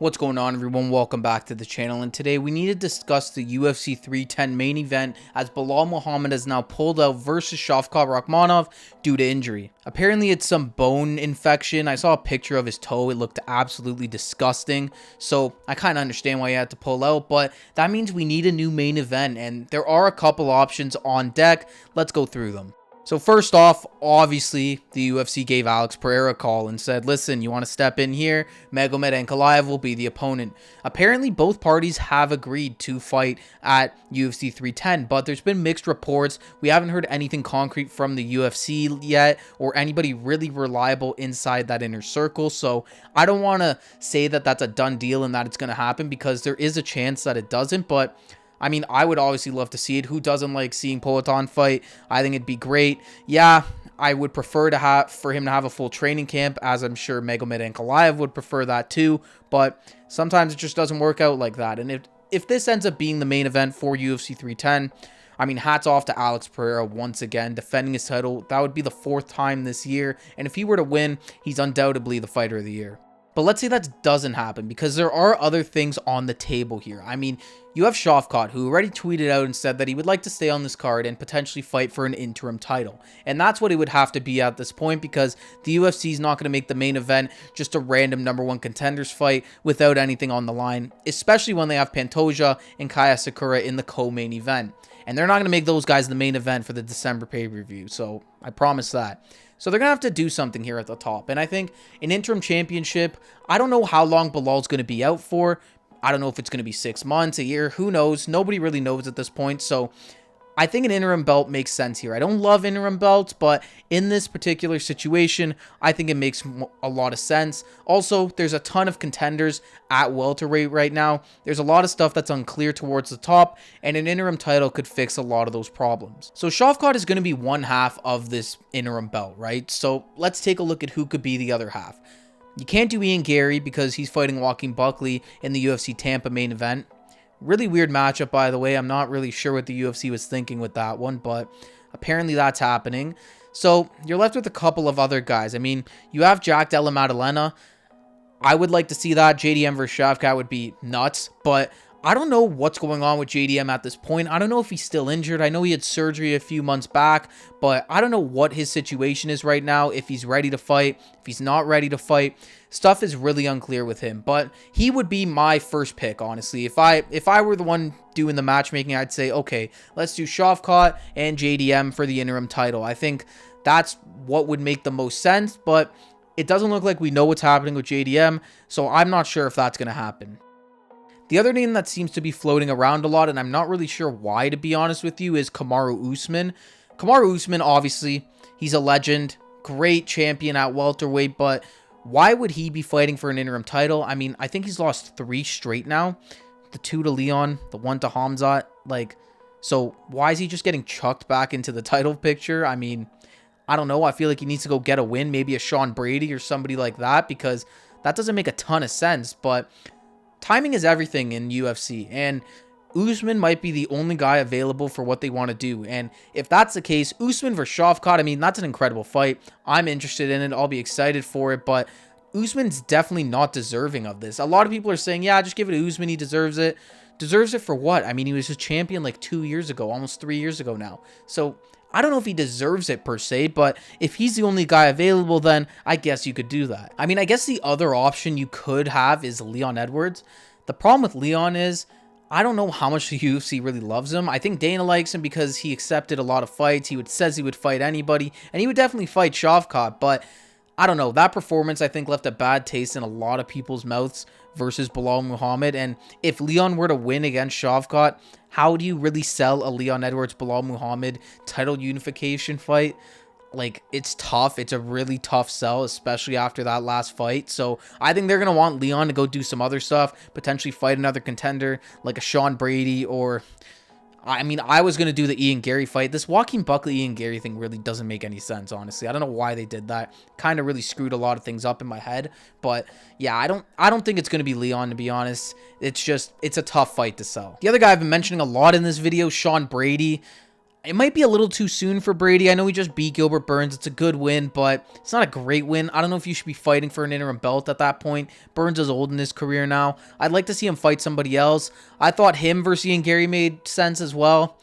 What's going on, everyone? Welcome back to the channel, and today we need to discuss the UFC 310 main event as Belal Muhammad has now pulled out versus Shavkat Rakhmonov due to injury. Apparently it's some bone infection. I saw a picture of his toe. It looked absolutely disgusting, so I kind of understand why he had to pull out, but that means we need a new main event, and there are a couple options on deck. Let's go through them. So first off, obviously, the UFC gave Alex Pereira a call and said, listen, you want to step in here? Magomed Ankalaev will be the opponent. Apparently, both parties have agreed to fight at UFC 310, but there's been mixed reports. We haven't heard anything concrete from the UFC yet or anybody really reliable inside that inner circle. So I don't want to say that that's a done deal and that it's going to happen because there is a chance that it doesn't, but I mean, I would obviously love to see it. Who doesn't like seeing Poatan fight? I think it'd be great. Yeah, I would prefer for him to have a full training camp, as I'm sure Magomed Ankalaev would prefer that too. But sometimes it just doesn't work out like that. And if this ends up being the main event for UFC 310, I mean, hats off to Alex Pereira once again, defending his title. That would be the 4th time this year. And if he were to win, he's undoubtedly the fighter of the year. But let's say that doesn't happen because there are other things on the table here. I mean, you have Shavkat, who already tweeted out and said that he would like to stay on this card and potentially fight for an interim title. And that's what it would have to be at this point because the UFC is not going to make the main event just a random #1 contenders fight without anything on the line, especially when they have Pantoja and Kaya Sakura in the co-main event. And they're not going to make those guys the main event for the December pay-per-view, so I promise that. So they're going to have to do something here at the top. And I think an interim championship, I don't know how long Belal's going to be out for. I don't know if it's going to be 6 months, a year, who knows? Nobody really knows at this point. So I think an interim belt makes sense here. I don't love interim belts, but in this particular situation, I think it makes a lot of sense. Also, there's a ton of contenders at welterweight right now. There's a lot of stuff that's unclear towards the top, and an interim title could fix a lot of those problems. So Shavkat is going to be one half of this interim belt, right? So let's take a look at who could be the other half. You can't do Ian Gary because he's fighting Joaquin Buckley in the UFC Tampa main event. Really weird matchup, by the way. I'm not really sure what the UFC was thinking with that one, but apparently that's happening. So you're left with a couple of other guys. I mean, you have Jack Della Maddalena. I would like to see that. JDM versus Shavkat would be nuts, but I don't know what's going on with JDM at this point. I don't know if he's still injured. I know he had surgery a few months back, but I don't know what his situation is right now, if he's ready to fight, if he's not ready to fight. Stuff is really unclear with him, but he would be my first pick, honestly. If I were the one doing the matchmaking, I'd say, okay, let's do Shavkat and JDM for the interim title. I think that's what would make the most sense, but it doesn't look like we know what's happening with JDM, so I'm not sure if that's going to happen. The other name that seems to be floating around a lot, and I'm not really sure why, to be honest with you, is Kamaru Usman. Kamaru Usman, obviously, he's a legend, great champion at welterweight, but why would he be fighting for an interim title? I mean, I think he's lost 3 straight now. The 2 to Leon, the 1 to Hamzat. So why is he just getting chucked back into the title picture? I mean, I don't know. I feel like he needs to go get a win, maybe a Sean Brady or somebody like that, because that doesn't make a ton of sense, but timing is everything in UFC, and Usman might be the only guy available for what they want to do. And if that's the case, Usman versus Shavkat, I mean, that's an incredible fight. I'm interested in it. I'll be excited for it, but Usman's definitely not deserving of this. A lot of people are saying, yeah, just give it to Usman. He deserves it. Deserves it for what? I mean, he was a champion like 2 years ago, almost 3 years ago now. So I don't know if he deserves it per se, but if he's the only guy available, then I guess you could do that. I mean, I guess the other option you could have is Leon Edwards. The problem with Leon is I don't know how much the UFC really loves him. I think Dana likes him because he accepted a lot of fights. Says he would fight anybody, and he would definitely fight Shavkat, but I don't know. That performance, I think, left a bad taste in a lot of people's mouths versus Belal Muhammad. And if Leon were to win against Shavkat, how do you really sell a Leon Edwards-Belal Muhammad title unification fight? Like, it's tough. It's a really tough sell, especially after that last fight. So I think they're going to want Leon to go do some other stuff, potentially fight another contender like a Sean Brady or... I mean, I was going to do the Ian Gary fight. This Joaquin Buckley Ian Gary thing really doesn't make any sense, honestly. I don't know why they did that. Kind of really screwed a lot of things up in my head. But yeah, I don't think it's going to be Leon, to be honest. It's a tough fight to sell. The other guy I've been mentioning a lot in this video, Sean Brady. It might be a little too soon for Brady. I know he just beat Gilbert Burns. It's a good win, but it's not a great win. I don't know if you should be fighting for an interim belt at that point. Burns is old in his career now. I'd like to see him fight somebody else. I thought him versus Ian Gary made sense as well.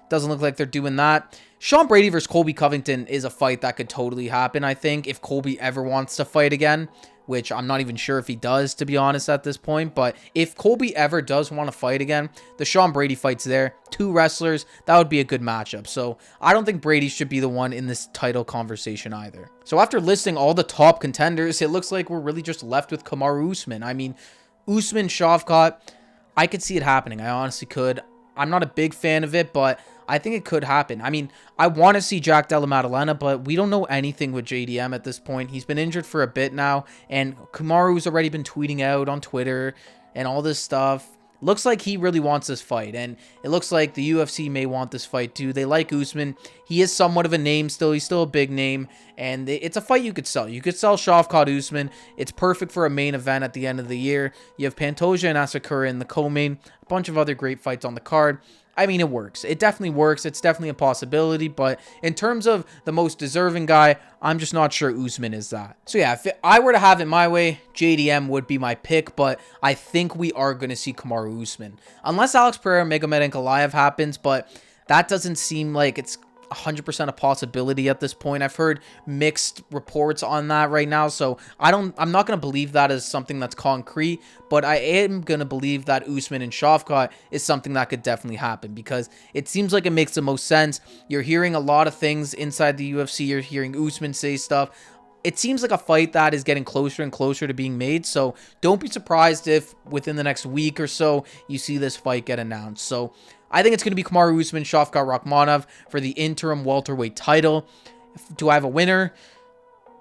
Doesn't look like they're doing that. Sean Brady versus Colby Covington is a fight that could totally happen, I think, if Colby ever wants to fight again, which I'm not even sure if he does, to be honest, at this point. But if Colby ever does want to fight again, the Sean Brady fight's there. Two wrestlers, that would be a good matchup. So I don't think Brady should be the one in this title conversation either. So after listing all the top contenders, it looks like we're really just left with Kamaru Usman. I mean, Usman, Shavkat, I could see it happening. I honestly could. I'm not a big fan of it, but I think it could happen. I mean, I want to see Jack Della Maddalena, but we don't know anything with JDM at this point. He's been injured for a bit now, and Kamaru's already been tweeting out on Twitter and all this stuff. Looks like he really wants this fight, and it looks like the UFC may want this fight too. They like Usman. He is somewhat of a name still. He's still a big name, and it's a fight you could sell. You could sell Shavkat Usman. It's perfect for a main event at the end of the year. You have Pantoja and Asakura in the co-main. A bunch of other great fights on the card. I mean, it works. It definitely works. It's definitely a possibility. But in terms of the most deserving guy, I'm just not sure Usman is that. So yeah, if I were to have it my way, JDM would be my pick. But I think we are going to see Kamaru Usman. Unless Alex Pereira, Magomed Ankalaev happens. But that doesn't seem like it's 100% a possibility at this point. I've heard mixed reports on that right now, so I'm not going to believe that as something that's concrete, but I am going to believe that Usman and Shavkat is something that could definitely happen, because it seems like it makes the most sense. You're hearing a lot of things inside the UFC. You're hearing Usman say stuff. It seems like a fight that is getting closer and closer to being made, so don't be surprised if within the next week or so you see this fight get announced. So I think it's going to be Kamaru Usman, Shavkat Rakhmonov for the interim welterweight title. Do I have a winner?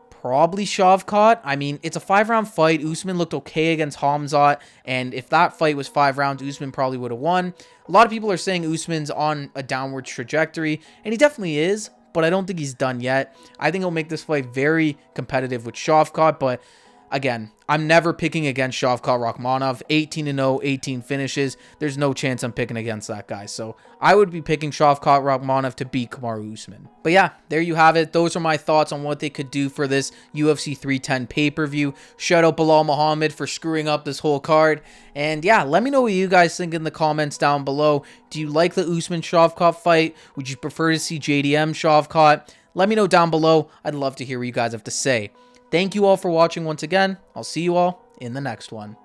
Probably Shavkat. I mean, it's a 5-round fight. Usman looked okay against Hamzat, and if that fight was 5 rounds, Usman probably would have won. A lot of people are saying Usman's on a downward trajectory, and he definitely is, but I don't think he's done yet. I think he'll make this fight very competitive with Shavkat, but again, I'm never picking against Shavkat Rakhmonov. 18-0, 18 finishes. There's no chance I'm picking against that guy. So I would be picking Shavkat Rakhmonov to beat Kamaru Usman. But yeah, there you have it. Those are my thoughts on what they could do for this UFC 310 pay-per-view. Shout out Bilal Muhammad for screwing up this whole card. And yeah, let me know what you guys think in the comments down below. Do you like the Usman-Shavkat fight? Would you prefer to see JDM Shavkat? Let me know down below. I'd love to hear what you guys have to say. Thank you all for watching once again. I'll see you all in the next one.